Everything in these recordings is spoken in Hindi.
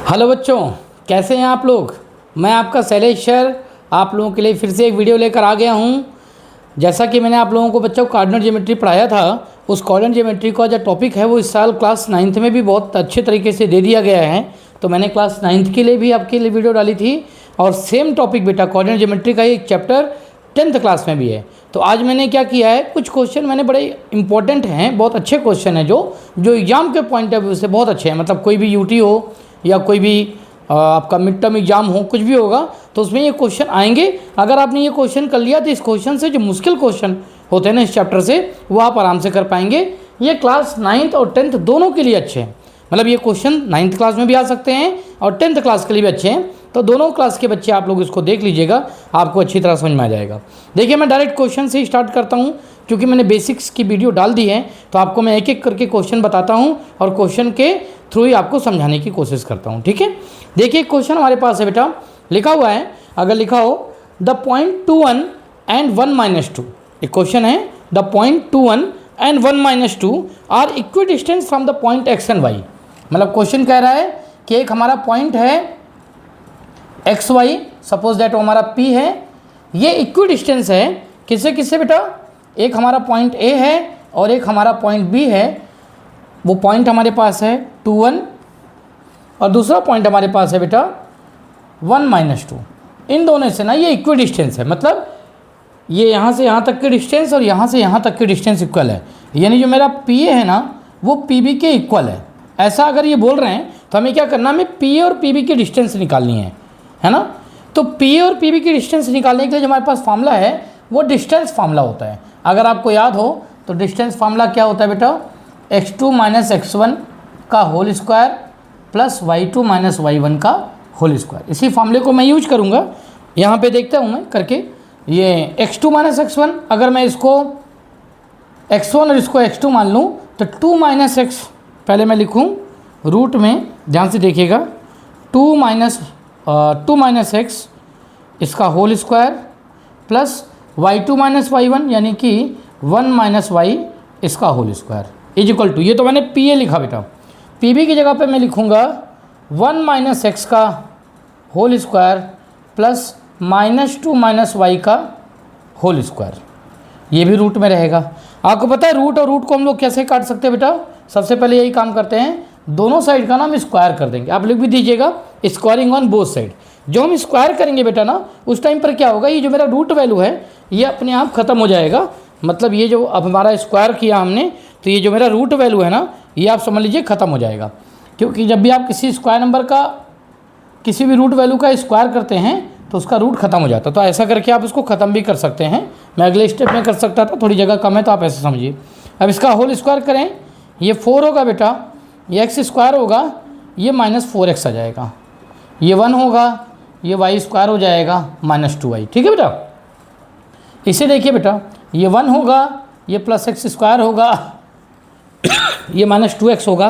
हेलो बच्चों, कैसे हैं आप लोग। मैं आपका शैलेश सर आप लोगों के लिए फिर से एक वीडियो लेकर आ गया हूं। जैसा कि मैंने आप लोगों को बच्चों कोऑर्डिनेट ज्योमेट्री पढ़ाया था, उस कोऑर्डिनेट ज्योमेट्री का जो टॉपिक है वो इस साल क्लास 9th में भी बहुत अच्छे तरीके से दे दिया गया है। तो मैंने क्लास 9th के लिए भी आपके लिए वीडियो डाली थी और सेम टॉपिक बेटा कोऑर्डिनेट ज्योमेट्री का एक चैप्टर 10th क्लास में भी है। तो आज मैंने क्या किया है, कुछ क्वेश्चन मैंने बड़े इंपॉर्टेंट हैं, बहुत अच्छे क्वेश्चन हैं जो एग्जाम के पॉइंट ऑफ व्यू से बहुत अच्छे हैं। मतलब कोई भी यूटी हो या कोई भी आपका मिड टर्म एग्जाम हो, कुछ भी होगा तो उसमें ये क्वेश्चन आएंगे। अगर आपने ये क्वेश्चन कर लिया तो इस क्वेश्चन से जो मुश्किल क्वेश्चन होते हैं ना इस चैप्टर से, वो आप आराम से कर पाएंगे। ये क्लास 9th और 10th दोनों के लिए अच्छे हैं। मतलब ये क्वेश्चन 9th क्लास में भी आ सकते हैं और 10th क्लास के लिए भी अच्छे हैं। तो दोनों क्लास के बच्चे आप लोग इसको देख लीजिएगा, आपको अच्छी तरह समझ में आ जाएगा। देखिए, मैं डायरेक्ट क्वेश्चन से ही स्टार्ट करता हूँ क्योंकि मैंने बेसिक्स की वीडियो डाल दी है। तो आपको मैं एक एक करके क्वेश्चन बताता हूँ और क्वेश्चन के थ्रू ही आपको समझाने की कोशिश करता हूँ, ठीक है। देखिए, क्वेश्चन हमारे पास है बेटा, लिखा हुआ है, अगर लिखा हो द पॉइंट 2 1 एंड 1 - 2। एक क्वेश्चन है, the point 2 1 and 1 - 2 are equidistance from the point X and Y. मतलब क्वेश्चन कह रहा है कि एक हमारा पॉइंट है एक्स वाई, सपोज दैट वो हमारा पी है, ये इक्वी डिस्टेंस है किससे किससे बेटा, एक हमारा पॉइंट ए है और एक हमारा पॉइंट बी है। वो पॉइंट हमारे पास है 2 1 और दूसरा पॉइंट हमारे पास है बेटा 1 - 2। इन दोनों से ना ये इक्वी डिस्टेंस है, मतलब ये यहाँ से यहाँ तक की डिस्टेंस और यहाँ से यहाँ तक की डिस्टेंस इक्वल है। यानी जो मेरा पी ए है ना वो पी बी के इक्वल है। ऐसा अगर ये बोल रहे हैं तो हमें क्या करना, हमें पी ए और पी बी की डिस्टेंस निकालनी है ना। तो पी ए और पी बी की डिस्टेंस निकालने के लिए जो हमारे पास फार्मूला है वो डिस्टेंस फार्मूला होता है। अगर आपको याद हो तो डिस्टेंस फार्मूला क्या होता है बेटा, x2 - x1 का whole square plus y2 - y1 का होल स्क्वायर। इसी फार्मूले को मैं यूज करूँगा। यहाँ पे देखता हूँ मैं करके, ये x2 - x1, अगर मैं इसको x1 और इसको x2 मान लूँ तो 2 - x, पहले मैं लिखूँ रूट में, ध्यान से देखिएगा, 2 - x इसका whole square plus y2 - y1 यानी कि 1 - y इसका whole square is equal to, ये तो मैंने पी ए लिखा बेटा, पी बी की जगह पे मैं लिखूँगा 1 - x का होल स्क्वायर प्लस -2 - y का होल स्क्वायर। ये भी रूट में रहेगा। आपको पता है रूट और रूट को हम लोग कैसे काट सकते हैं बेटा, सबसे पहले यही काम करते हैं, दोनों साइड का ना हम स्क्वायर कर देंगे। आप लिख भी दीजिएगा स्क्वायरिंग ऑन बोथ साइड। जो हम स्क्वायर करेंगे बेटा ना, उस टाइम पर क्या होगा, ये जो मेरा रूट वैल्यू है ये अपने आप ख़त्म हो जाएगा। मतलब ये जो अब हमारा स्क्वायर किया हमने, तो ये जो मेरा रूट वैल्यू है ना, ये आप समझ लीजिए ख़त्म हो जाएगा। क्योंकि जब भी आप किसी स्क्वायर नंबर का किसी भी रूट वैल्यू का स्क्वायर करते हैं तो उसका रूट खत्म हो जाता है। तो ऐसा करके आप उसको ख़त्म भी कर सकते हैं। मैं अगले स्टेप में कर सकता था, थोड़ी जगह कम है तो आप ऐसे समझिए। अब इसका होल स्क्वायर करें, ये 4 होगा बेटा, ये एक्स स्क्वायर होगा, ये -4x आ जाएगा, ये 1 होगा, ये y स्क्वायर हो जाएगा -2y। ठीक है बेटा। इसे देखिए बेटा, ये 1 होगा, ये प्लस x स्क्वायर होगा, ये -2x होगा।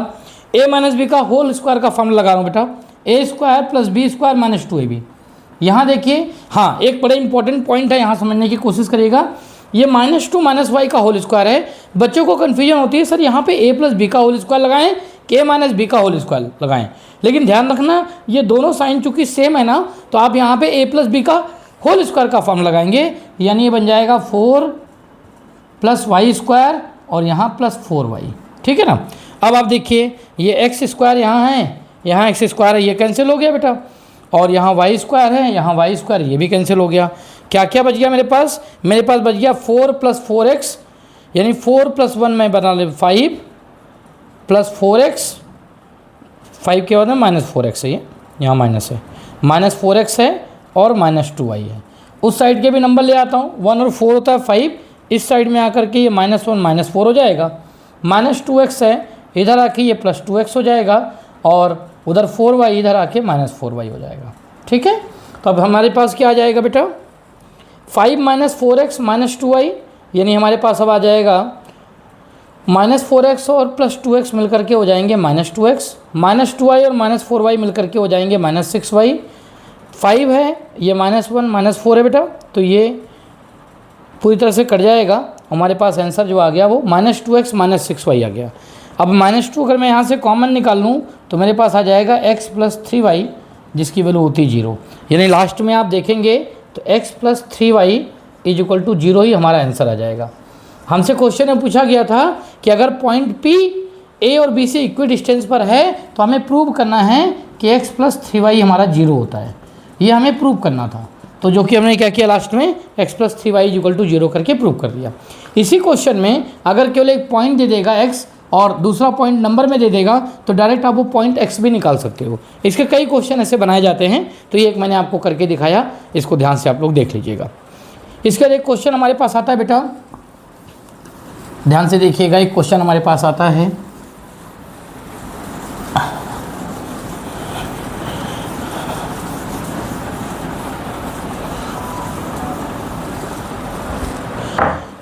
a - b का होल स्क्वायर का फॉर्मूला लगा रहा हूँ बेटा, a square plus b square -2ab। यहाँ देखिए, हाँ एक बड़े इंपॉर्टेंट पॉइंट है, यहाँ समझने की कोशिश करिएगा। ये -2 - y का होल स्क्वायर है। बच्चों को कन्फ्यूजन होती है, सर यहाँ पे a + b का होल स्क्वायर लगाएं कि a - b का होल स्क्वायर लगाएं। लेकिन ध्यान रखना, ये दोनों साइन चूँकि सेम है ना, तो आप यहाँ पे a + b का होल स्क्वायर का फॉर्म लगाएंगे, यानी ये बन जाएगा 4 + y स्क्वायर और यहाँ +4y। ठीक है ना। अब आप देखिए, ये एक्स स्क्वायर यहाँ है, यहाँ एक्स स्क्वायर है, ये कैंसिल हो गया बेटा, और यहाँ वाई स्क्वायर है, यहाँ वाई स्क्वायर, ये भी कैंसिल हो गया। क्या क्या बच गया मेरे पास बच गया 4 + 4x, यानी 4 + 1 मैं बना ले 5 + 4x, 5 के बाद में -4x है, ये यहाँ माइनस है, -4x है और -2y है। उस साइड के भी नंबर ले आता हूँ, 1 और 4 होता है 5, इस साइड में आकर के ये -1 -4 हो जाएगा, -2x है, इधर आके ये +2x हो जाएगा और उधर 4y इधर आके -4y हो जाएगा। ठीक है। तो अब हमारे पास क्या आ जाएगा बेटा, 5 - 4x -2y, यानी हमारे पास अब आ जाएगा -4x और +2x मिल करके हो जाएंगे -2x, -2y और -4y मिल करके हो जाएंगे -6y। 5 है, ये -1 -4 है बेटा, तो ये पूरी तरह से कट जाएगा। हमारे पास आंसर जो आ गया वो -2x -6y आ गया। अब -2 अगर मैं यहाँ से कॉमन निकाल लूँ तो मेरे पास आ जाएगा x + 3y, जिसकी वैल्यू होती है 0। यानी लास्ट में आप देखेंगे तो x + 3y = 0 ही हमारा आंसर आ जाएगा। हमसे क्वेश्चन में पूछा गया था कि अगर पॉइंट P A और B से इक्वी डिस्टेंस पर है तो हमें प्रूव करना है कि x + 3y हमारा 0 होता है। ये हमें प्रूव करना था, तो जो कि हमने क्या किया लास्ट में x + 3y = 0 करके प्रूव कर दिया। इसी क्वेश्चन में अगर केवल एक पॉइंट दे देगा x और दूसरा पॉइंट नंबर में दे देगा तो डायरेक्ट आप वो पॉइंट x भी निकाल सकते हो। इसके कई क्वेश्चन ऐसे बनाए जाते हैं, तो ये एक मैंने आपको करके दिखाया, इसको ध्यान से आप लोग देख लीजिएगा। इसका एक क्वेश्चन हमारे पास आता है बेटा, ध्यान से देखिएगा। एक क्वेश्चन हमारे पास आता है,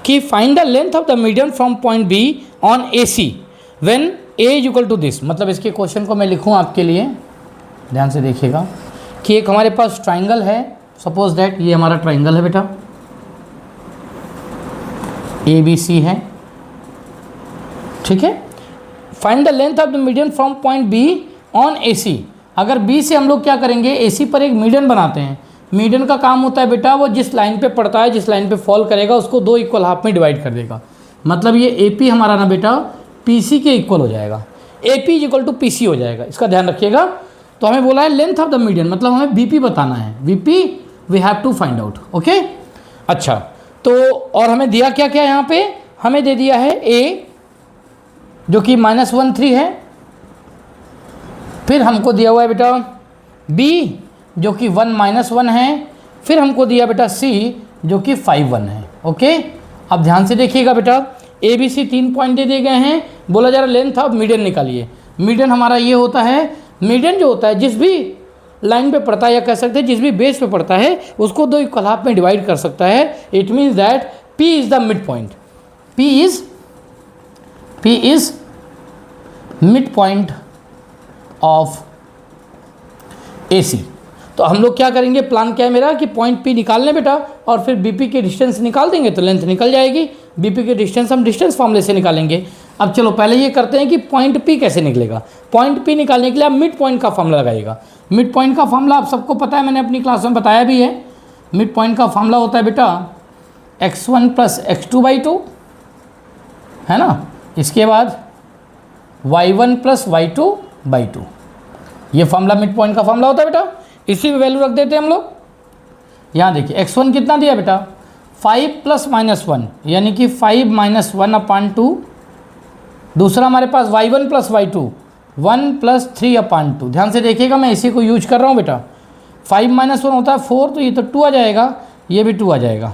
कि find the length of the median from point be on AC when A = this. मतलब इसके क्वेश्चन को मैं लिखूं आपके लिए, ध्यान से देखिएगा कि एक हमारे पास ट्राइंगल है, सपोज दैट ये हमारा ट्राइंगल है बेटा, ABC है, ठीक है। Find the length of the median from point B on AC। अगर B से हम लोग क्या करेंगे, AC पर एक मीडियन बनाते हैं। मीडियन का काम होता है बेटा वो जिस लाइन पे पड़ता है, जिस लाइन पे फॉल करेगा उसको 2 इक्वल हाफ में डिवाइड कर देगा। मतलब ये AP हमारा ना बेटा PC के इक्वल हो जाएगा, AP = PC हो जाएगा। इसका ध्यान रखिएगा। तो हमें बोला है लेंथ ऑफ द मीडियन, मतलब हमें BP बताना है, BP we have to find out, okay. अच्छा, तो और हमें दिया क्या क्या यहाँ पे, हमें दे दिया है A जो कि -1 है, फिर हमको दिया हुआ है बेटा B जो कि 1 - 1 है, फिर हमको दिया बेटा C जो कि 5 1 है, ओके। अब ध्यान से देखिएगा बेटा, ABC 3 पॉइंट दे दिए गए हैं, बोला जा रहा है लेंथ ऑफ मीडियन निकालिए। मीडियन हमारा ये होता है, मीडियन जो होता है जिस भी लाइन पे पड़ता है या कह सकते हैं जिस भी बेस पे पड़ता है उसको 2 इक्वल हाफ में डिवाइड कर सकता है। It means that P is the mid point, P is mid point of AC। तो हम लोग क्या करेंगे, प्लान क्या है मेरा कि पॉइंट P निकाल लें बेटा और फिर BP के डिस्टेंस निकाल देंगे तो लेंथ निकल जाएगी। BP के डिस्टेंस हम डिस्टेंस फॉर्मूले से निकालेंगे। अब चलो पहले ये करते हैं कि पॉइंट P कैसे निकलेगा। पॉइंट P निकालने के लिए आप मिड पॉइंट का फॉर्मूला लगाइएगा। मिड पॉइंट का फॉर्मूला आप सबको पता है, मैंने अपनी क्लास में बताया भी है। मिड पॉइंट का फॉर्मूला होता है बेटा x1 + x2/2, है ना। इसके बाद y1 + y2/2, ये फॉर्मूला मिड पॉइंट का फॉर्मूला होता है बेटा। इसी में वैल्यू रख देते हैं हम लोग। यहाँ देखिए x1 कितना दिया बेटा 5 + -1 यानी कि 5 - 1/2। दूसरा हमारे पास y1 + y2 1 + 3/2। ध्यान से देखिएगा, मैं इसी को यूज कर रहा हूँ बेटा। 5 - 1 होता है 4, तो ये तो 2 आ जाएगा, ये भी 2 आ जाएगा।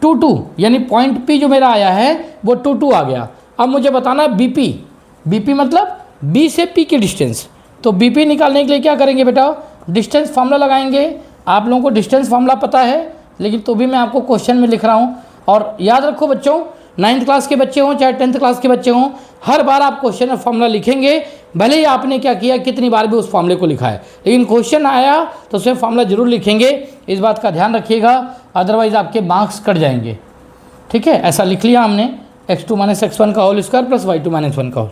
2 2 यानी पॉइंट P जो मेरा आया है वो 2 2 आ गया। अब मुझे बताना है BP मतलब B से P की डिस्टेंस। तो BP निकालने के लिए क्या करेंगे बेटा, डिस्टेंस फार्मूला लगाएंगे। आप लोगों को डिस्टेंस फार्मूला पता है, लेकिन तो भी मैं आपको क्वेश्चन में लिख रहा हूँ। और याद रखो बच्चों, 9th क्लास के बच्चे हों चाहे 10th क्लास के बच्चे हों, हर बार आप क्वेश्चन में फार्मूला लिखेंगे, भले ही आपने क्या किया कितनी बार भी उस फार्मूले को लिखा है, लेकिन क्वेश्चन आया तो उसमें फार्मूला जरूर लिखेंगे। इस बात का ध्यान रखिएगा, अदरवाइज़ आपके मार्क्स कट जाएंगे, ठीक है। ऐसा लिख लिया हमने, x2 - x1 का होल स्क्वायर + y2 - 1 का होल।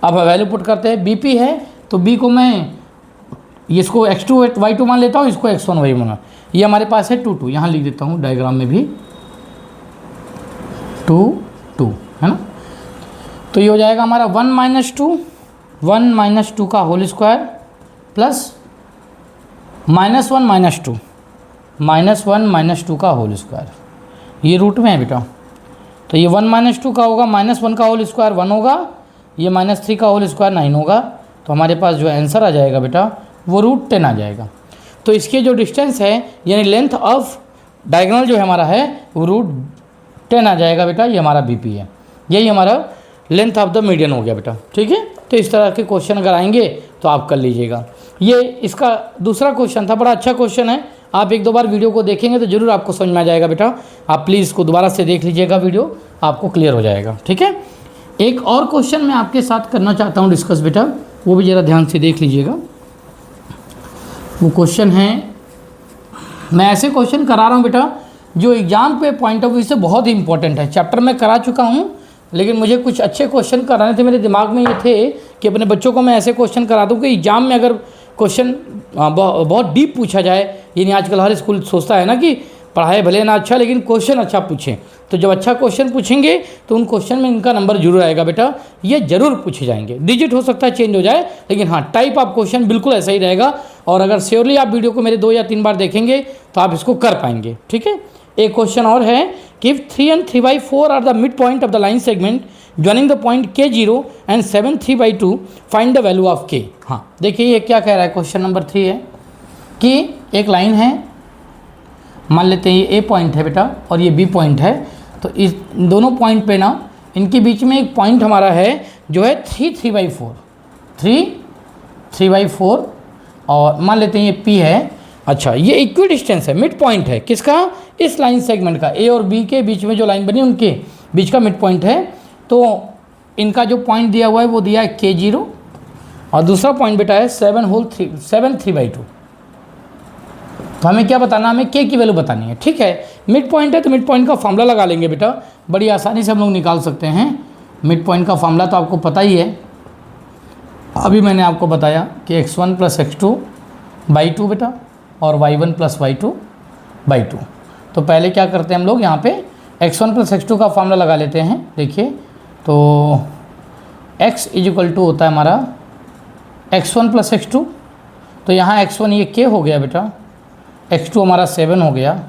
अब वैल्यू पुट करते हैं। BP है तो B को मैं इसको x2 y2 मान लेता हूँ, इसको x1 y माना। ये हमारे पास है 2 2, यहाँ लिख देता हूँ डायग्राम में भी 2 2, है ना। तो ये हो जाएगा हमारा 1 - 2 का होल स्क्वायर प्लस -1 - 2 -1 - 2 का होल स्क्वायर। ये रूट में है बेटा, तो ये 1 - 2 का होगा, -1 का होल स्क्वायर 1 होगा, ये -3 का होल स्क्वायर 9 होगा। तो हमारे पास जो आंसर आ जाएगा बेटा वो √10 आ जाएगा। तो इसके जो डिस्टेंस है यानी लेंथ ऑफ डायगोनल जो है हमारा है वो √10 आ जाएगा बेटा। ये हमारा BP है, यही हमारा लेंथ ऑफ द मीडियन हो गया बेटा, ठीक है। तो इस तरह के क्वेश्चन अगर आएंगे तो आप कर लीजिएगा। ये इसका दूसरा क्वेश्चन था, बड़ा अच्छा क्वेश्चन है। आप 1-2 बार वीडियो को देखेंगे तो ज़रूर आपको समझ में आ जाएगा बेटा। आप प्लीज़ इसको दोबारा से देख लीजिएगा, वीडियो आपको क्लियर हो जाएगा, ठीक है। एक और क्वेश्चन मैं आपके साथ करना चाहता हूँ डिस्कस बेटा, वो भी ज़रा ध्यान से देख लीजिएगा। वो क्वेश्चन है, मैं ऐसे क्वेश्चन करा रहा हूँ बेटा जो एग्जाम पे पॉइंट ऑफ व्यू से बहुत ही इंपॉर्टेंट है। चैप्टर में करा चुका हूँ, लेकिन मुझे कुछ अच्छे क्वेश्चन कराने थे, मेरे दिमाग में ये थे कि अपने बच्चों को मैं ऐसे क्वेश्चन करा दूँ कि एग्जाम में अगर क्वेश्चन बहुत डीप पूछा जाए, यानी आजकल हर स्कूल सोचता है ना कि पढ़ाई भले ना अच्छा लेकिन क्वेश्चन अच्छा पूछें, तो जब अच्छा क्वेश्चन पूछेंगे तो उन क्वेश्चन में इनका नंबर जरूर आएगा बेटा, ये जरूर पूछे जाएंगे। डिजिट हो सकता है चेंज हो जाए, लेकिन हाँ टाइप ऑफ क्वेश्चन बिल्कुल ऐसा ही रहेगा। और अगर श्योरली आप वीडियो को मेरे 2 या 3 बार देखेंगे तो आप इसको कर पाएंगे, ठीक है। एक क्वेश्चन और है कि 3 and 3/4 are the mid point of the line segment joining the point K0 and 7 3/2 find the value of K। हाँ देखिए ये क्या कह रहा है, क्वेश्चन नंबर 3 है कि एक लाइन है, मान लेते हैं ये A पॉइंट है बेटा और ये B पॉइंट है, तो इस दोनों पॉइंट पे ना इनके बीच में एक पॉइंट हमारा है जो है 3/4 और मान लेते हैं ये P है। अच्छा ये इक्वी डिस्टेंस है, मिड पॉइंट है किसका, इस लाइन सेगमेंट का, A और B के बीच में जो लाइन बनी उनके बीच का मिड पॉइंट है। तो इनका जो पॉइंट दिया हुआ है वो दिया है K0 और दूसरा पॉइंट बेटा है 7 3/2। तो हमें क्या बताना, हमें K की वैल्यू बतानी है, ठीक है। मिड पॉइंट है तो मिड पॉइंट का फॉर्मूला लगा लेंगे बेटा, बड़ी आसानी से हम लोग निकाल सकते हैं। मिड पॉइंट का फॉर्मूला तो आपको पता ही है, अभी मैंने आपको बताया कि x1 + x2/2 बेटा और y1 + y2/2। तो पहले क्या करते हैं हम लोग, यहाँ पे x1 + x2 का फॉर्मूला लगा लेते हैं। देखिए तो x = होता है हमारा x1 + x2, तो यहाँ x1 ये k हो गया बेटा, x2 हमारा 7 हो गया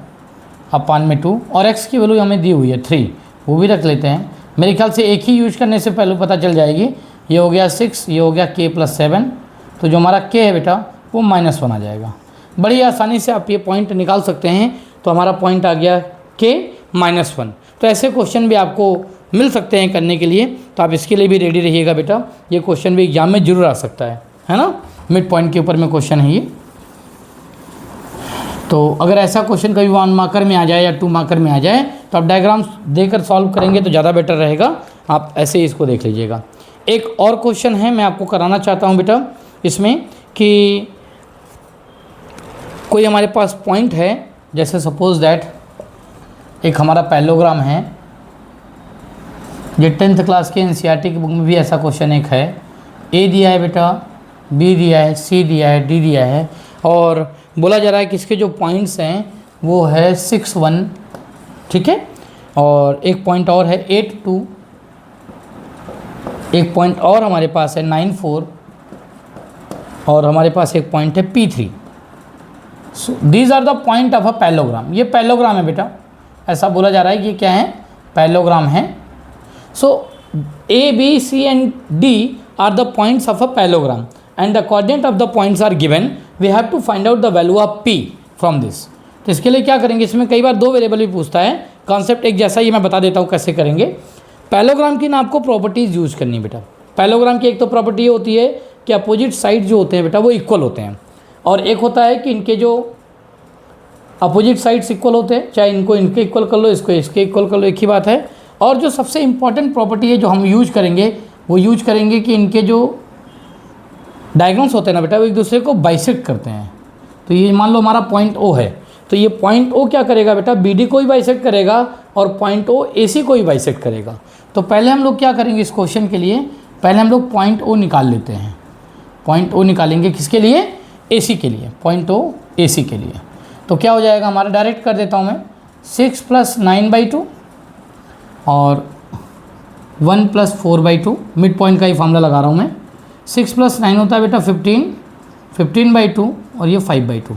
अपान में 2 और x की वैल्यू हमें दी हुई है 3, वो भी रख लेते हैं। मेरे ख्याल से एक ही यूज़ करने से पहले पता चल जाएगी। ये हो गया 6, ये हो गया k + 7, तो जो हमारा k है बेटा वो -1 आ जाएगा। बड़ी आसानी से आप ये पॉइंट निकाल सकते हैं। तो हमारा पॉइंट आ गया k -1। तो ऐसे क्वेश्चन भी आपको मिल सकते हैं करने के लिए, तो आप इसके लिए भी रेडी रहिएगा बेटा, ये क्वेश्चन भी एग्जाम में जरूर आ सकता है ना। मिड पॉइंट के ऊपर में क्वेश्चन है ये। तो अगर ऐसा क्वेश्चन कभी 1 मार्कर में आ जाए या 2 मार्कर में आ जाए तो आप डायग्राम देकर सॉल्व करेंगे तो ज़्यादा बेटर रहेगा। आप ऐसे ही इसको देख लीजिएगा। एक और क्वेश्चन है मैं आपको कराना चाहता हूँ बेटा इसमें कि कोई हमारे पास पॉइंट है, जैसे सपोज दैट एक हमारा पैरेललोग्राम है, ये 10th क्लास के NCERT की बुक में भी ऐसा क्वेश्चन एक है। A दिया है बेटा, B दिया है, C दिया है, D दिया है और बोला जा रहा है कि इसके जो पॉइंट्स हैं वो है 6 1, ठीक है। और एक पॉइंट और है 8 2, एक पॉइंट और हमारे पास है 9 4 और हमारे पास एक पॉइंट है P3। So these are the point of a parallelogram. ये पैरेललोग्राम है बेटा, ऐसा बोला जा रहा है कि क्या है, पैरेललोग्राम है। सो A B C and D are the points of a parallelogram and the coordinate of the points are given. We have to find out the value of P from this. तो इसके लिए क्या करेंगे, इसमें कई बार 2 वेरिएबल भी पूछता है। कॉन्सेप्ट एक जैसा ही मैं बता देता हूँ कैसे करेंगे। पैरेललोग्राम की ना आपको प्रॉपर्टीज़ यूज़ करनी बेटा। पैरेललोग्राम की एक तो प्रॉपर्टी ये होती है कि अपोजिट साइड जो होते हैं बेटा वो इक्वल होते हैं, और एक होता है कि इनके जो अपोजिट साइड्स इक्वल होते हैं, चाहे इनको इनके इक्वल कर लो, इसको इसके इक्वल कर लो, एक ही बात है। और जो सबसे इम्पॉर्टेंट प्रॉपर्टी है जो हम यूज करेंगे वो यूज करेंगे कि इनके जो डायगोनल्स होते हैं ना बेटा वो एक दूसरे को बाइसेक्ट करते हैं। तो ये मान लो हमारा पॉइंट O है, तो ये पॉइंट O क्या करेगा बेटा, BD को ही बाइसेक्ट करेगा और पॉइंट O AC को ही बाइसेक्ट करेगा। तो पहले हम लोग क्या करेंगे इस क्वेश्चन के लिए, पहले हम लोग पॉइंट O निकाल लेते हैं। पॉइंट O निकालेंगे किसके लिए, AC के लिए, पॉइंट O AC के लिए। तो क्या हो जाएगा हमारा, डायरेक्ट कर देता हूँ मैं, 6 + 9/2 और 1 + 4/2, मिड पॉइंट का ही फॉर्मूला लगा रहा हूँ मैं। 6 + 9 होता है बेटा 15, 15/2 और ये 5/2।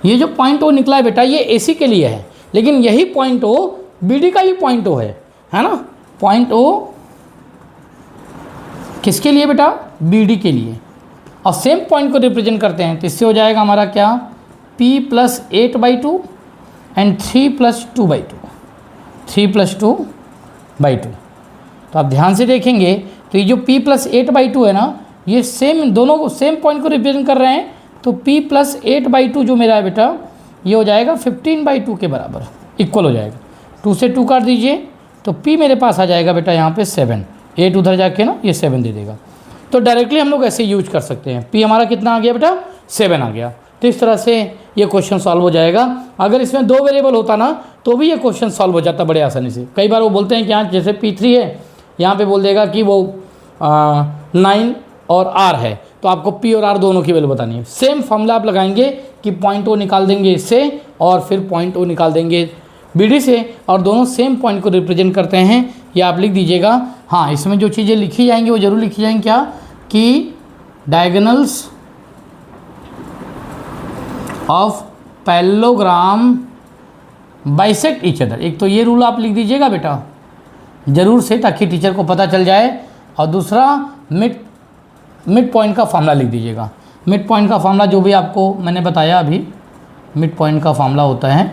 ये जो पॉइंट O निकला है बेटा ये AC के लिए है, लेकिन यही पॉइंट O BD का भी पॉइंट O है ना। पॉइंट O किसके लिए बेटा, BD के लिए, और सेम पॉइंट को रिप्रेजेंट करते हैं। तो इससे हो जाएगा हमारा क्या, P + 8/2 एंड 3 + 2/2, 3 + 2/2। तो आप ध्यान से देखेंगे तो ये जो P + 8/2 है ना, ये सेम, दोनों को सेम पॉइंट को रिप्रेजेंट कर रहे हैं। तो P + 8/2 जो मेरा है बेटा ये हो जाएगा 15/2 के बराबर, इक्वल हो जाएगा। 2 से 2 काट दीजिए तो P मेरे पास आ जाएगा बेटा यहाँ पे 7, 8 उधर जाके ना ये 7 दे देगा। तो डायरेक्टली हम लोग ऐसे यूज कर सकते हैं। P हमारा कितना आ गया बेटा, 7 आ गया। तो इस तरह से ये क्वेश्चन सॉल्व हो जाएगा। अगर इसमें 2 वेरिएबल होता ना तो भी ये क्वेश्चन सॉल्व हो जाता बड़े आसानी से। कई बार वो बोलते हैं कि हाँ जैसे P3 है यहाँ पे बोल देगा कि वो 9 और R है, तो आपको P और R दोनों की वैल्यू बतानी है। सेम फॉर्मूला आप लगाएंगे कि पॉइंट O निकाल देंगे इससे और फिर पॉइंट O निकाल देंगे BD से, और दोनों सेम पॉइंट को रिप्रेजेंट करते हैं। ये आप लिख दीजिएगा। हाँ, इसमें जो चीज़ें लिखी जाएंगी वो जरूर लिखी जाएंगी, क्या कि diagonals of parallelogram bisect each other. एक तो ये रूल आप लिख दीजिएगा बेटा ज़रूर से, ताकि टीचर को पता चल जाए। और दूसरा मिड पॉइंट का फार्मूला लिख दीजिएगा। मिड पॉइंट का फार्मूला जो भी आपको मैंने बताया अभी, मिड पॉइंट का फार्मूला होता है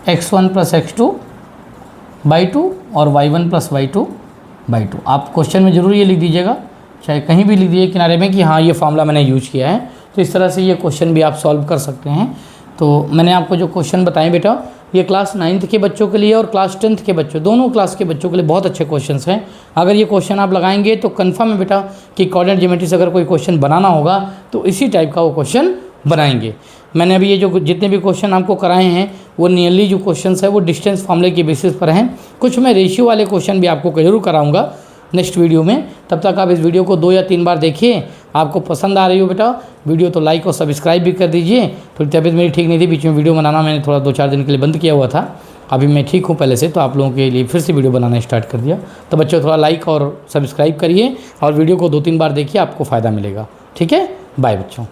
x1 + x2/2 और y1 + y2/2। आप क्वेश्चन में ज़रूर ये लिख दीजिएगा, चाहे कहीं भी लिख दीजिए किनारे में कि हाँ ये फार्मूला मैंने यूज किया है। तो इस तरह से ये क्वेश्चन भी आप सॉल्व कर सकते हैं। तो मैंने आपको जो क्वेश्चन बताए बेटा, ये क्लास 9th के बच्चों के लिए और क्लास 10th के बच्चों, दोनों क्लास के बच्चों के लिए बहुत अच्छे क्वेश्चंस हैं। अगर ये क्वेश्चन आप लगाएंगे तो कंफर्म है बेटा कि कोऑर्डिनेट ज्योमेट्री से अगर कोई क्वेश्चन बनाना होगा तो इसी टाइप का वो क्वेश्चन बनाएंगे। मैंने अभी ये जो जितने भी क्वेश्चन आपको कराए हैं वो नियरली जो क्वेश्चंस है वो डिस्टेंस फार्मूले के बेसिस पर हैं। कुछ मैं रेशियो वाले क्वेश्चन भी आपको जरूर कराऊंगा नेक्स्ट वीडियो में। तब तक आप इस वीडियो को 2 या 3 बार देखिए। आपको पसंद आ रही हो बेटा वीडियो तो लाइक और सब्सक्राइब भी कर दीजिए। थोड़ी तबीयत मेरी ठीक नहीं थी, बीच में वीडियो बनाना मैंने थोड़ा 2-4 दिन के लिए बंद किया हुआ था। अभी मैं ठीक हूँ पहले से, तो आप लोगों के लिए फिर से वीडियो बनाना स्टार्ट कर दिया। तो बच्चों थोड़ा लाइक और सब्सक्राइब करिए और वीडियो को 2-3 बार देखिए, आपको फ़ायदा मिलेगा। ठीक है, बाय बच्चों।